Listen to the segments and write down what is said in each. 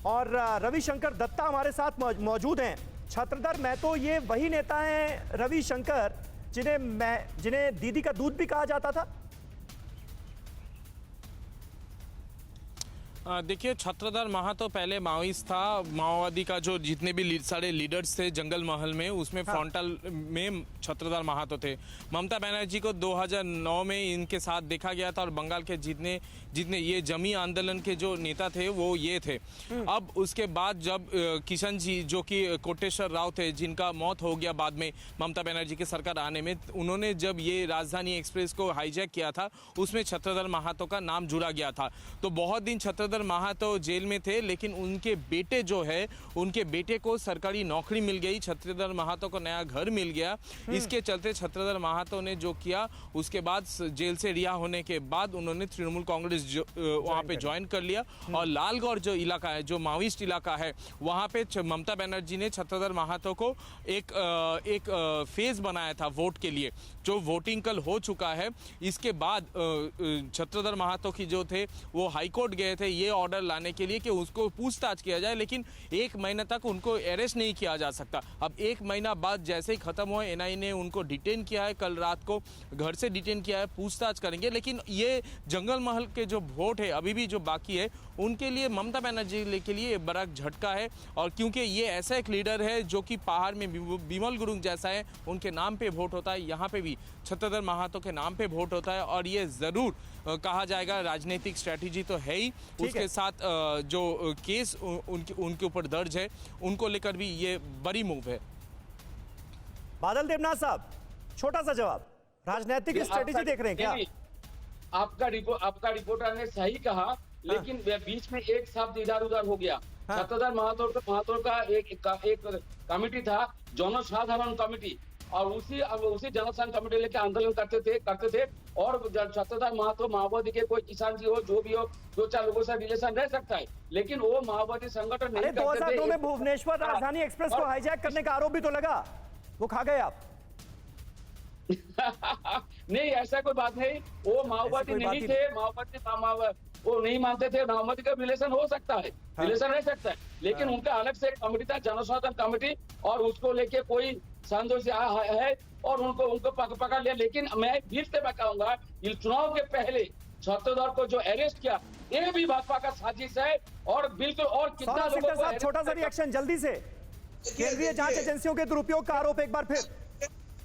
और रविशंकर दत्ता हमारे साथ मौजूद हैं। छत्रधर महतो ये वही नेता हैं रविशंकर जिन्हें दीदी का दूध भी कहा जाता था। देखिए, छत्रधर महातो पहले माओइस्ट था। माओवादी का जो जितने भी सारे लीडर्स थे जंगल महल में, उसमें फ्रंटल में छत्रधर महातो थे। ममता बनर्जी को 2009 में इनके साथ देखा गया था और बंगाल के जितने ये जमी आंदोलन के जो नेता थे वो ये थे। अब उसके बाद जब किशन जी जो कि कोटेश्वर राव थे, जिनका मौत हो गया बाद में ममता बनर्जी की सरकार आने में, उन्होंने जब ये राजधानी एक्सप्रेस को हाईजैक किया था उसमें छत्रधर महातो का नाम जुड़ा गया था। तो बहुत दिन छत्रधर महातो जेल में थे, लेकिन उनके बेटे जो है, उनके बेटे को सरकारी नौकरी मिल गई, छत्रधर महातो को नया घर मिल गया। इसके चलते छत्रधर महातो ने जो किया, उसके बाद जेल से रिहा होने के बाद उन्होंने तृणमूल कांग्रेस वहां पे ज्वाइन कर लिया। और लालगौर जो इलाका है, जो माओइस्ट इलाका है, वहां पे ममता बनर्जी ने छत्रधर महातो को एक फेज बनाया था वोट के लिए, जो वोटिंग कल हो चुका है। इसके बाद छत्रधर महातो की जो थे वो हाईकोर्ट गए थे ये ऑर्डर लाने के लिए कि उसको पूछताछ किया जाए, लेकिन 1 महीने तक उनको अरेस्ट नहीं किया जा सकता। अब 1 महीना बाद जैसे ही खत्म हुआ, एनआईए ने उनको डिटेन किया है, कल रात को घर से डिटेन किया है, पूछताछ करेंगे। लेकिन ये जंगल महल के जो वोट है अभी भी जो बाकी है, उनके लिए ममता बनर्जी के लिए बड़ा झटका है। और क्योंकि ये ऐसा एक लीडर है जो कि पहाड़ में बिमल गुरुंग जैसा है, उनके नाम पे वोट होता है, यहाँ पे भी छत्रधर महातो के नाम पे वोट होता है। और ये जरूर कहा जाएगा राजनीतिक स्ट्रेटेजी तो है ही, उसके साथ जो केस उनके ऊपर दर्ज है उनको लेकर भी ये बड़ी मूव है। बादल देवनाथ साहब, छोटा सा जवाब, राजनीतिक स्ट्रेटेजी देख रहे हैं क्या? आपका रिपोर्टर ने सही कहा, लेकिन बीच में एक शब्द इधर उधर हो गया। छत्रधर महातो का एक कमेटी था, जनसाधारण कमेटी, और उसी जनसाधारण कमेटी लेके आंदोलन करते थे। और छत्रधर महातो माओवादी के कोई किसान जी हो, जो भी हो, 2-4 लोगों से रिलेशन रह सकता है, लेकिन वो माओवादी संगठन नहीं करते थे। 2002 में भुवनेश्वर राजधानी एक्सप्रेस को हाईजैक करने का आरोप भी तो लगा, वो खा गए आप। नहीं, ऐसा कोई बात नहीं। वो माओवादी नहीं थे, वो नहीं मानते थे। माओवादी का रिलेशन हो सकता है, रिलेशन रह सकता है, लेकिन उनका अलग से एक कमेटी था, जनसाधारण कमेटी, और उसको लेके कोई संदेश है और उनको पकड़ लिया। लेकिन मैं फिर से बताऊंगा, चुनाव के पहले छत्रधर को जो अरेस्ट किया, ये भी भाजपा का साजिश है। और बिल्कुल, और कितना लोगों को, छोटा सा रिएक्शन जल्दी से, केंद्रीय जांच एजेंसियों के दुरुपयोग का आरोप एक बार फिर।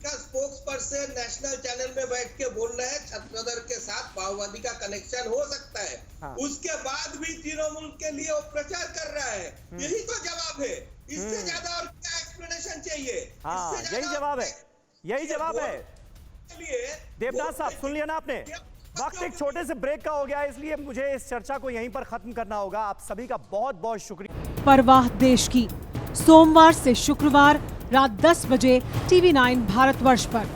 का स्पोक्स पर्सन नेशनल चैनल में बैठ के बोल रहे हैं छत्रधर के साथ माओवादी का कनेक्शन हो सकता है। उसके बाद भी तृणमूल के लिए वो प्रचार कर रहा है। यही तो जवाब है, इससे ज्यादा और क्या एक्सप्लेनेशन चाहिए? यही जवाब है, यही जवाब है। देवनाथ साहब, सुन लिया ना आपने? वक्त एक छोटे से ब्रेक का हो गया, इसलिए मुझे इस चर्चा को यहीं पर खत्म करना होगा। आप सभी का बहुत बहुत शुक्रिया। परवाह देश की, सोमवार से शुक्रवार रात 10 बजे TV9 भारतवर्ष पर।